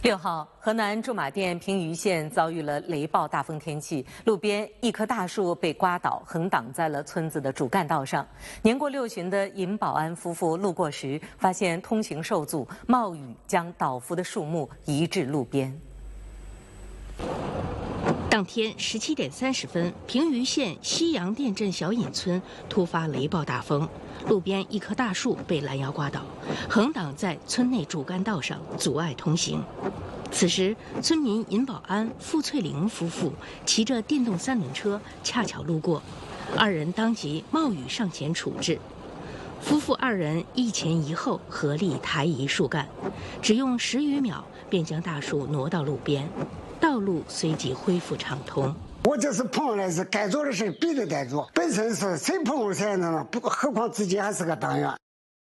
6号，河南驻马店平舆县遭遇了雷暴大风天气，路边一棵大树被刮倒，横挡在了村子的主干道上。年过60的尹保安夫妇路过时，发现通行受阻，冒雨将倒伏的树木移至路边。当天17点30分，平舆县西阳店镇小尹村突发雷暴大风，路边一棵大树被拦腰刮倒，横挡在村内主干道上，阻碍通行。此时，村民尹保安、付翠玲夫妇骑着电动3轮车恰巧路过，二人当即冒雨上前处置。夫妇二人一前一后合力抬移树干，只用10余秒便将大树挪到路边。道路随即恢复畅通。我这是碰了，是该做的事必须得做，本身是谁碰谁能，不何况自己还是个党员。